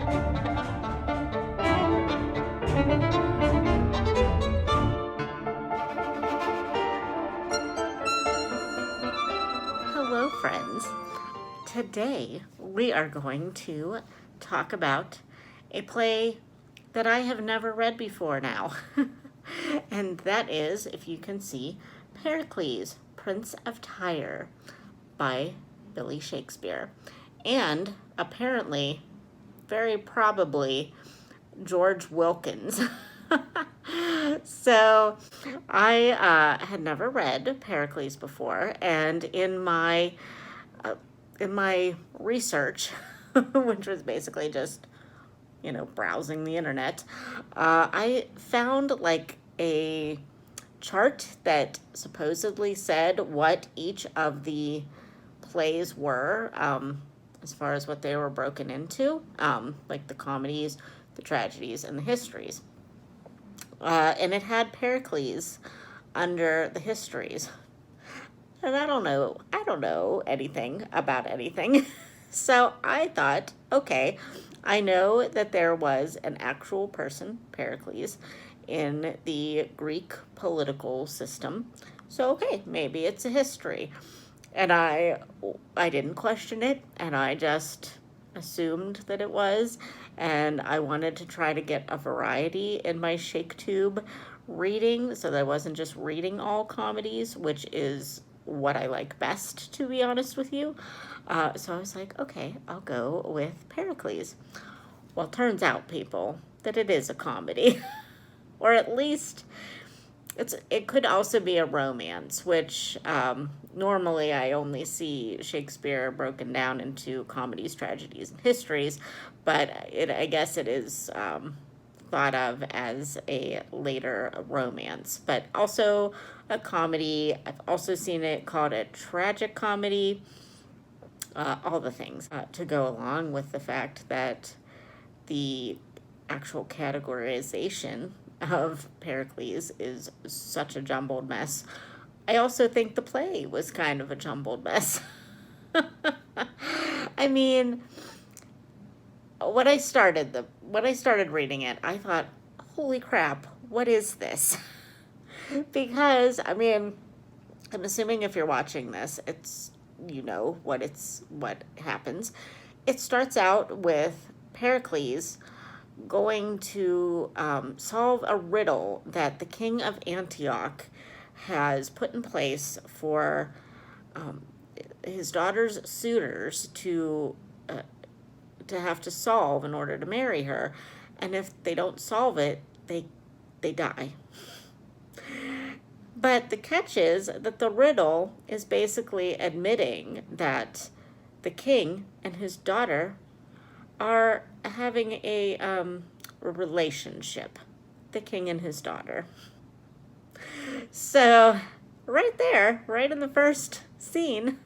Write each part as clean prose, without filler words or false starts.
Hello, friends. Today we are going to talk about a play that I have never read before now. And that is, if you can see, Pericles, Prince of Tyre by Billy Shakespeare. And apparently, very probably, George Wilkins. So I had never read Pericles before, and in my research, which was basically just browsing the internet, I found like a chart that supposedly said what each of the plays were, as far as what they were broken into, like the comedies, the tragedies, and the histories. And it had Pericles under the histories. And I don't know anything about anything. So I thought, okay, I know that there was an actual person, Pericles, in the Greek political system. So, okay, maybe it's a history. And I didn't question it, and I just assumed that it was, and I wanted to try to get a variety in my ShakeTube reading so that I wasn't just reading all comedies, which is what I like best, to be honest with you. So I was like, okay, I'll go with Pericles. Well, turns out, people, that it is a comedy. Or at least it could also be a romance, which normally I only see Shakespeare broken down into comedies, tragedies, and histories, but I guess it is thought of as a later romance, but also a comedy. I've also seen it called a tragic comedy, all the things to go along with the fact that the actual categorization of Pericles is such a jumbled mess. I also think the play was kind of a jumbled mess. I mean, when I started reading it, I thought, holy crap, what is this? Because, I mean, I'm assuming if you're watching this, it's, what happens. It starts out with Pericles going to solve a riddle that the king of Antioch has put in place for his daughter's suitors to have to solve in order to marry her, and if they don't solve it, they die. But the catch is that the riddle is basically admitting that the king and his daughter are having a relationship, the king and his daughter. So right there, right in the first scene,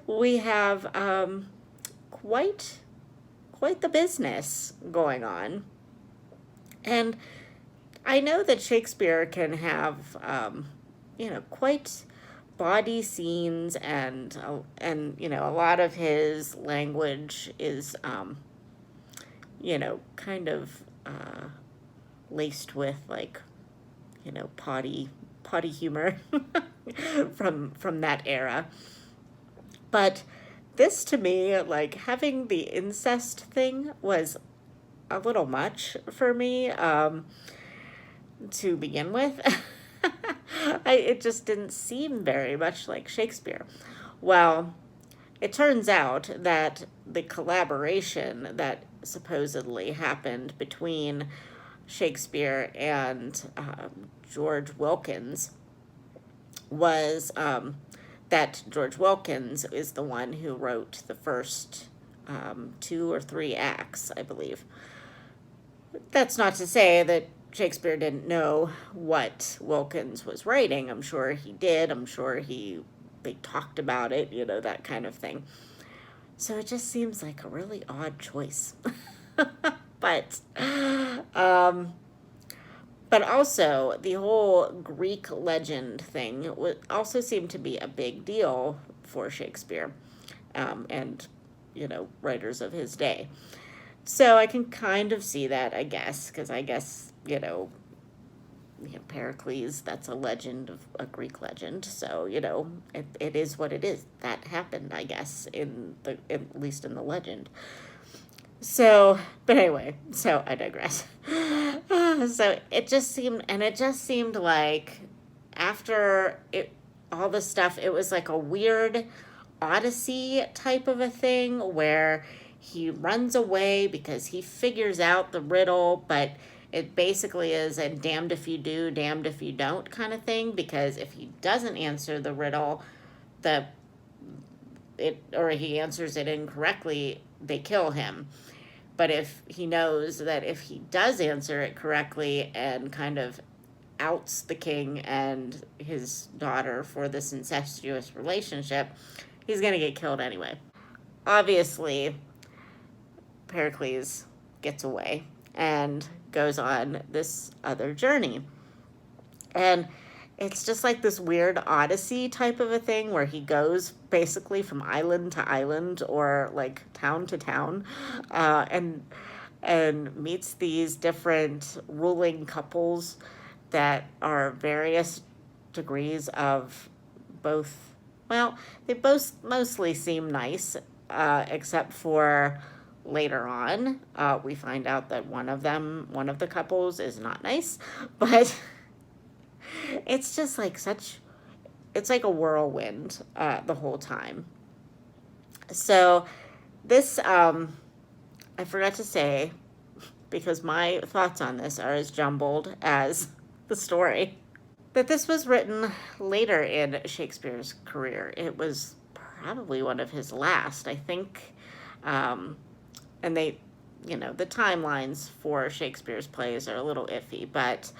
we have quite the business going on. And I know that Shakespeare can have quite body scenes, and a lot of his language is kind of laced with potty humor from that era. But this, to me, like, having the incest thing was a little much for me to begin with. It just didn't seem very much like Shakespeare. Well, it turns out that the collaboration that supposedly happened between Shakespeare and George Wilkins was that George Wilkins is the one who wrote the first 2 or 3 acts, I believe. That's not to say that Shakespeare didn't know what Wilkins was writing. I'm sure he did. I'm sure they talked about it, that kind of thing. So it just seems like a really odd choice. But also the whole Greek legend thing also seemed to be a big deal for Shakespeare and writers of his day. So I can kind of see that, I guess, because I guess, Pericles, that's a legend, of a Greek legend. So, it is what it is. That happened, I guess, at least in the legend. So, but anyway, so I digress. So it just seemed like after all the stuff, it was like a weird Odyssey type of a thing where he runs away because he figures out the riddle, but it basically is a damned if you do, damned if you don't kind of thing, because if he doesn't answer the riddle, or he answers it incorrectly, they kill him. But if he knows that if he does answer it correctly and kind of outs the king and his daughter for this incestuous relationship, he's going to get killed anyway. Obviously, Pericles gets away and goes on this other journey. And it's just like this weird Odyssey type of a thing where he goes basically from island to island or like town to town, and meets these different ruling couples that are various degrees of both. Well, they both mostly seem nice, except for later on, we find out that one of the couples is not nice, but it's just like it's like a whirlwind the whole time. So this, I forgot to say, because my thoughts on this are as jumbled as the story, that this was written later in Shakespeare's career. It was probably one of his last, I think. And they, the timelines for Shakespeare's plays are a little iffy, but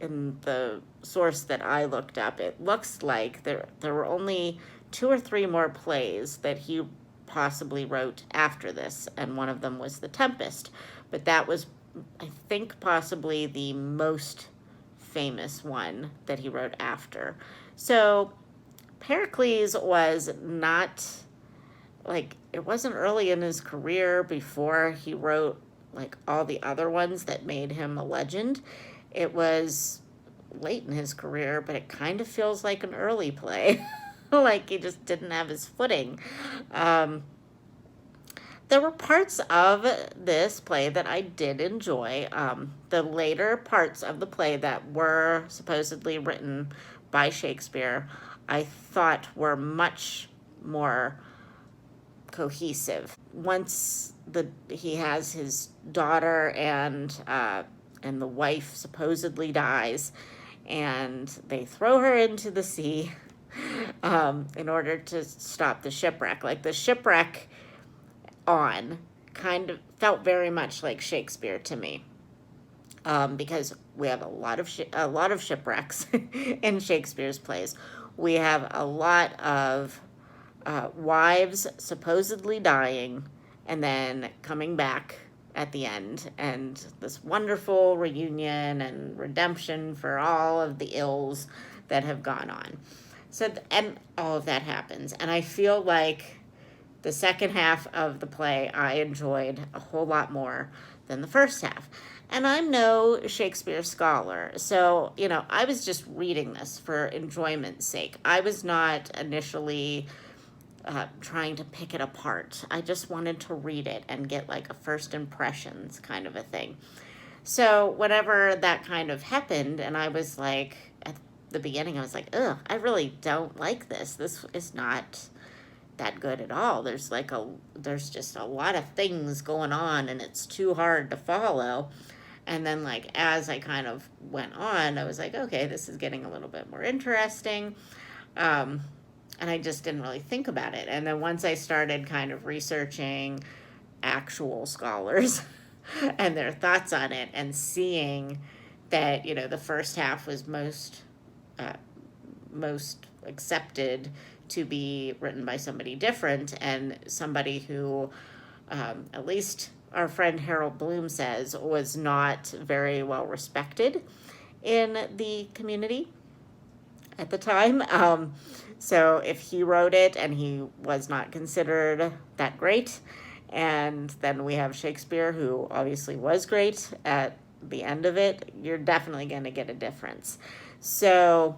in the source that I looked up, it looks like there were only 2 or 3 more plays that he possibly wrote after this, and one of them was The Tempest. But that was, I think, possibly the most famous one that he wrote after. So Pericles was not, like, it wasn't early in his career before he wrote, like, all the other ones that made him a legend. It was late in his career, but it kind of feels like an early play. Like he just didn't have his footing. There were parts of this play that I did enjoy. The later parts of the play that were supposedly written by Shakespeare, I thought were much more cohesive. Once he has his daughter and the wife supposedly dies, and they throw her into the sea in order to stop the shipwreck. Like the shipwreck kind of felt very much like Shakespeare to me, because we have a lot of shipwrecks in Shakespeare's plays. We have a lot of wives supposedly dying and then coming back at the end, and this wonderful reunion and redemption for all of the ills that have gone on. So, and all of that happens. And I feel like the second half of the play I enjoyed a whole lot more than the first half. And I'm no Shakespeare scholar, so, I was just reading this for enjoyment's sake. I was not initially trying to pick it apart. I just wanted to read it and get like a first impressions kind of a thing. So whenever that kind of happened, and I was like, at the beginning, I was like, ugh, I really don't like this. This is not that good at all. There's just a lot of things going on, and it's too hard to follow. And then, like, as I kind of went on, I was like, okay, this is getting a little bit more interesting. And I just didn't really think about it. And then once I started kind of researching actual scholars and their thoughts on it, and seeing that, the first half was most accepted to be written by somebody different, and somebody who, at least our friend Harold Bloom says, was not very well respected in the community at the time. So if he wrote it and he was not considered that great, and then we have Shakespeare, who obviously was great at the end of it. You're definitely going to get a difference. So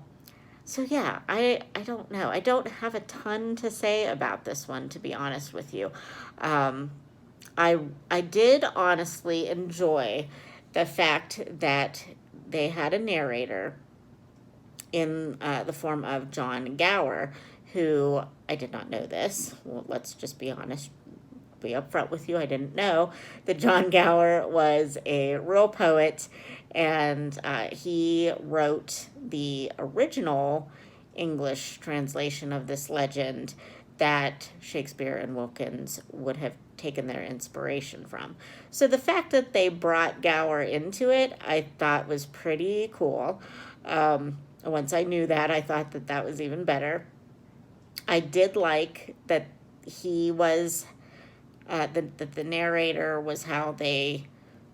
yeah, I don't know. I don't have a ton to say about this one, to be honest with you. Um, I did honestly enjoy the fact that they had a narrator in the form of John Gower, who I did not know this. Well, let's just be honest, be upfront with you. I didn't know that John Gower was a real poet, and he wrote the original English translation of this legend that Shakespeare and Wilkins would have taken their inspiration from. So the fact that they brought Gower into it, I thought was pretty cool. Once I knew that, I thought that that was even better. I did like that he was, that the narrator was how they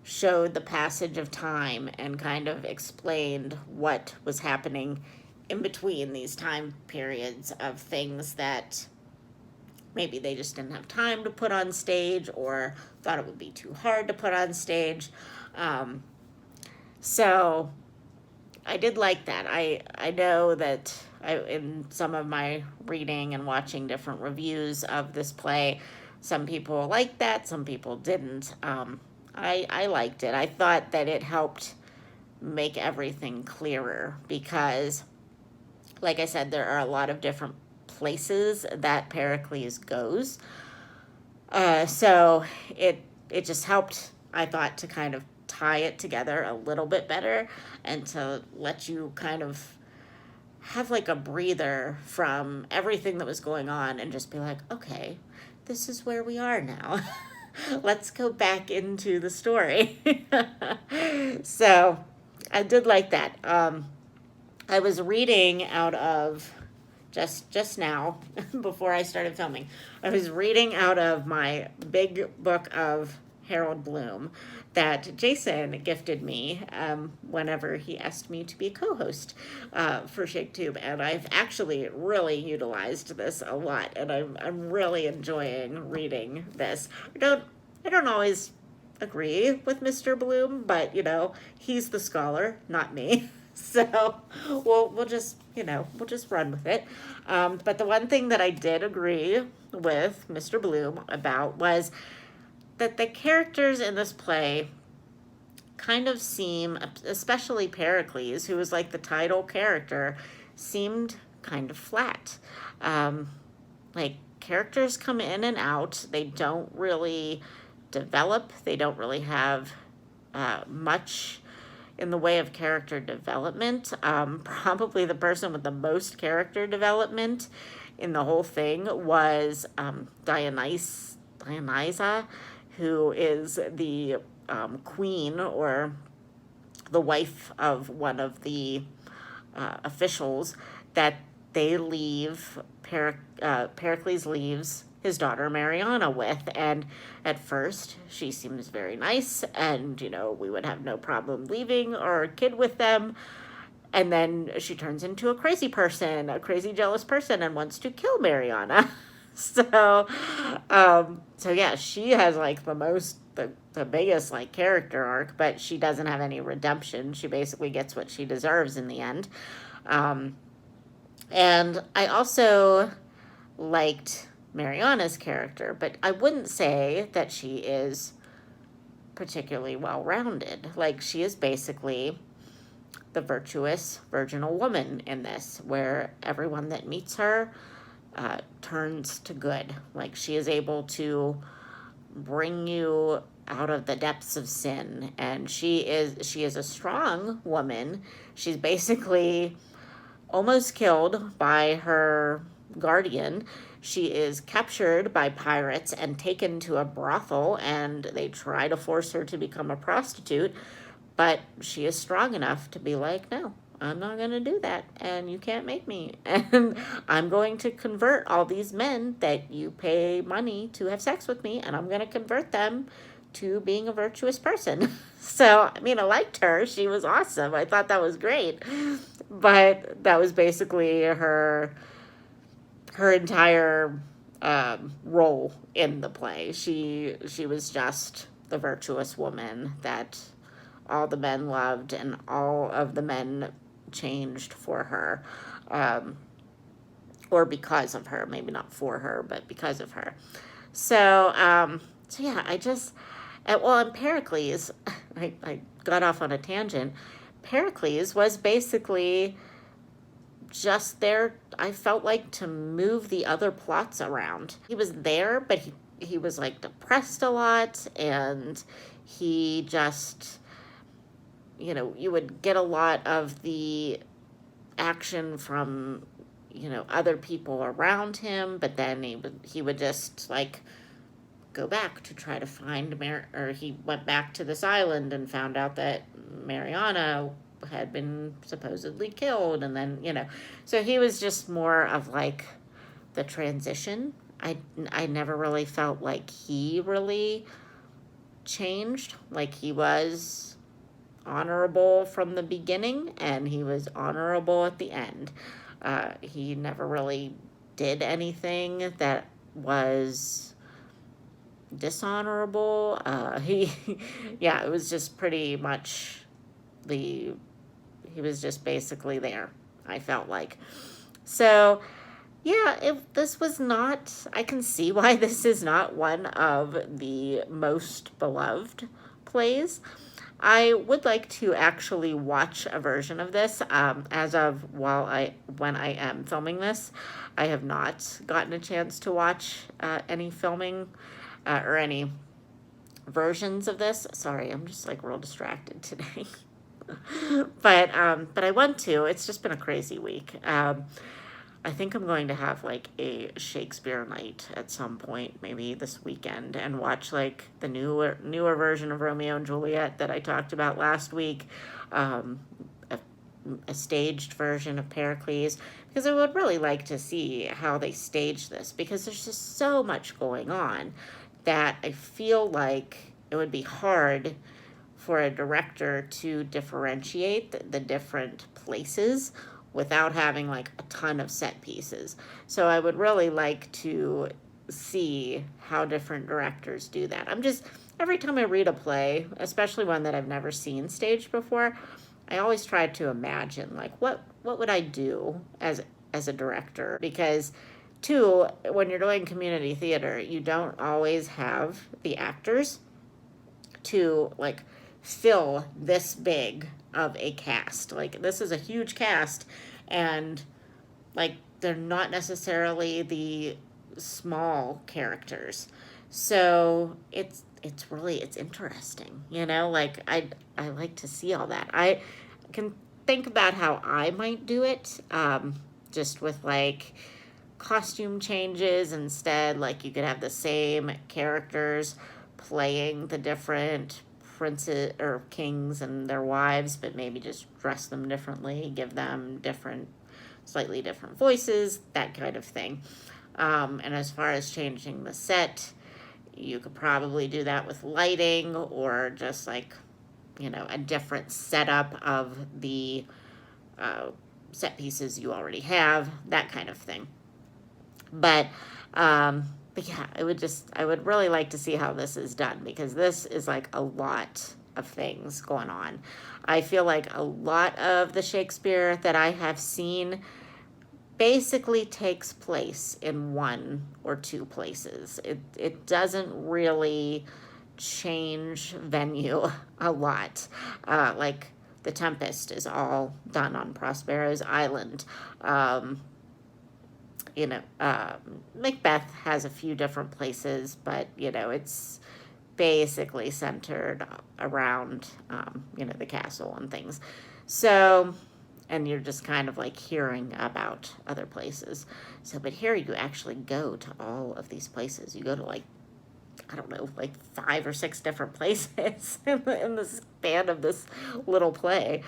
showed the passage of time and kind of explained what was happening in between these time periods of things that maybe they just didn't have time to put on stage or thought it would be too hard to put on stage. So I did like that. I know that in some of my reading and watching different reviews of this play, some people liked that, some people didn't. I liked it. I thought that it helped make everything clearer because, like I said, there are a lot of different places that Pericles goes. So it just helped, I thought, to kind of tie it together a little bit better and to let you kind of have like a breather from everything that was going on and just be like, okay, this is where we are now. Let's go back into the story. So I did like that. I was reading out of just now before I started filming. I was reading out of my big book of Harold Bloom that Jason gifted me whenever he asked me to be a co-host for ShakeTube, and I've actually really utilized this a lot, and I'm really enjoying reading this. I don't always agree with Mr. Bloom, but you know, he's the scholar, not me. So we'll just run with it. But the one thing that I did agree with Mr. Bloom about was that the characters in this play kind of seem, especially Pericles, who was like the title character, seemed kind of flat. Like characters come in and out. They don't really develop. They don't really have much in the way of character development. Probably the person with the most character development in the whole thing was Dionysa, who is the queen or the wife of one of the officials that they leave, Pericles leaves his daughter Mariana with. And at first she seems very nice and, you know, we would have no problem leaving our kid with them. And then she turns into a crazy person, a crazy jealous person, and wants to kill Mariana. So yeah, she has like the biggest like character arc, but she doesn't have any redemption. She basically gets what she deserves in the end. And I also liked Mariana's character, but I wouldn't say that she is particularly well-rounded. Like, she is basically the virtuous virginal woman in this, where everyone that meets her turns to good. Like, she is able to bring you out of the depths of sin, and she is a strong woman. She's basically almost killed by her guardian. She is captured by pirates and taken to a brothel, and they try to force her to become a prostitute, but she is strong enough to be like, no, I'm not going to do that, and you can't make me, and I'm going to convert all these men that you pay money to have sex with me, and I'm going to convert them to being a virtuous person. So, I mean, I liked her. She was awesome. I thought that was great. But that was basically her entire role in the play. She was just the virtuous woman that all the men loved, and all of the men changed for her, or because of her. Maybe not for her, but because of her. So, so yeah, well, and Pericles, I got off on a tangent. Pericles was basically just there, I felt like, to move the other plots around. He was there, but he was like depressed a lot, and he just, you would get a lot of the action from, other people around him, but then he would just like go back to try to find or he went back to this island and found out that Mariana had been supposedly killed, and then, so he was just more of like the transition. I never really felt like he really changed. Like, he was honorable from the beginning, and he was honorable at the end. He never really did anything that was dishonorable. Yeah, it was just pretty much he was just basically there, I felt like. So, yeah, this was not, I can see why this is not one of the most beloved plays. I would like to actually watch a version of this. As of when I am filming this, I have not gotten a chance to watch any filming or any versions of this. Sorry, I'm just like real distracted today. But I want to. It's just been a crazy week. I think I'm going to have like a Shakespeare night at some point, maybe this weekend, and watch like the newer version of Romeo and Juliet that I talked about last week, a staged version of Pericles, because I would really like to see how they stage this, because there's just so much going on that I feel like it would be hard for a director to differentiate the different places without having like a ton of set pieces. So I would really like to see how different directors do that. Every time I read a play, especially one that I've never seen staged before, I always try to imagine like what would I do as a director, because too, when you're doing community theater, you don't always have the actors to like fill this big of a cast. Like, this is a huge cast, and like they're not necessarily the small characters. So it's interesting, like I like to see all that. I can think about how I might do it, just with like costume changes instead. Like, you could have the same characters playing the different princes or kings and their wives, but maybe just dress them differently, give them slightly different voices, that kind of thing. And as far as changing the set, you could probably do that with lighting, or just like, a different setup of the set pieces you already have, that kind of thing. But yeah, I would really like to see how this is done, because this is like a lot of things going on. I feel like a lot of the Shakespeare that I have seen basically takes place in one or two places. It doesn't really change venue a lot. Like, The Tempest is all done on Prospero's Island. Macbeth has a few different places, but, it's basically centered around, the castle and things. So, and you're just kind of like hearing about other places. So, but here you actually go to all of these places. You go to like, I don't know, like 5 or 6 different places in the span of this little play.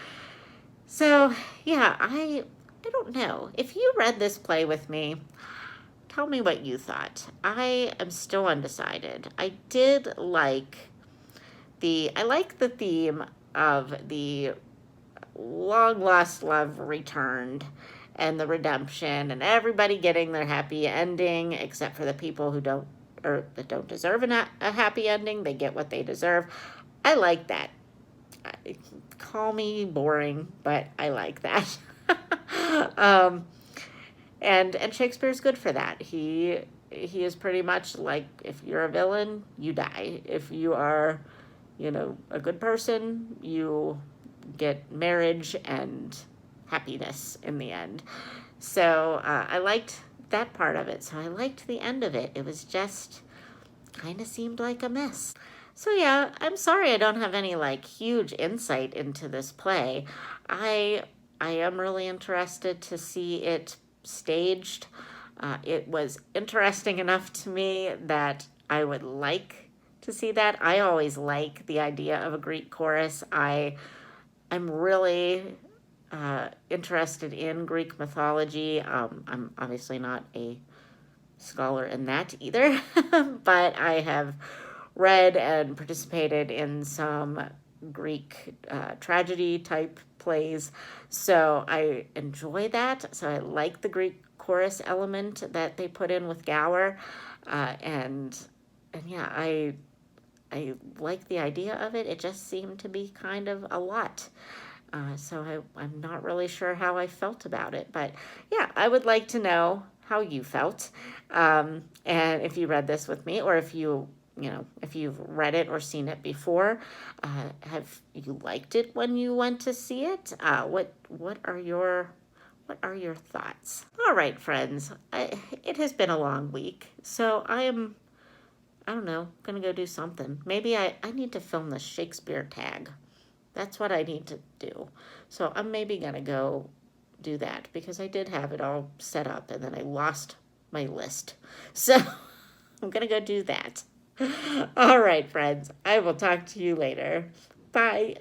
So, yeah, I don't know. If you read this play with me, tell me what you thought. I am still undecided. I like the theme of the long lost love returned, and the redemption and everybody getting their happy ending, except for the people who don't, or that don't deserve a happy ending. They get what they deserve. I like that. Call me boring, but I like that. um, and Shakespeare's good for that. He is pretty much like, if you're a villain, you die. If you are, a good person, you get marriage and happiness in the end. So I liked that part of it. So I liked the end of it. It was just kind of seemed like a mess. So yeah, I'm sorry I don't have any like huge insight into this play. I am really interested to see it staged. It was interesting enough to me that I would like to see that. I always like the idea of a Greek chorus. I'm really interested in Greek mythology. I'm obviously not a scholar in that either, but I have read and participated in some Greek tragedy type plays, so I enjoy that. So I like the Greek chorus element that they put in with Gower, and yeah, I like the idea of it. It just seemed to be kind of a lot. So I'm not really sure how I felt about it, but yeah, I would like to know how you felt, and if you read this with me, or if if you've read it or seen it before. Have you liked it when you went to see it? What are your thoughts? All right, friends, it has been a long week, so I don't know, gonna go do something. Maybe I need to film the Shakespeare tag. That's what I need to do. So I'm maybe gonna go do that, because I did have it all set up and then I lost my list. So I'm gonna go do that. All right, friends, I will talk to you later. Bye.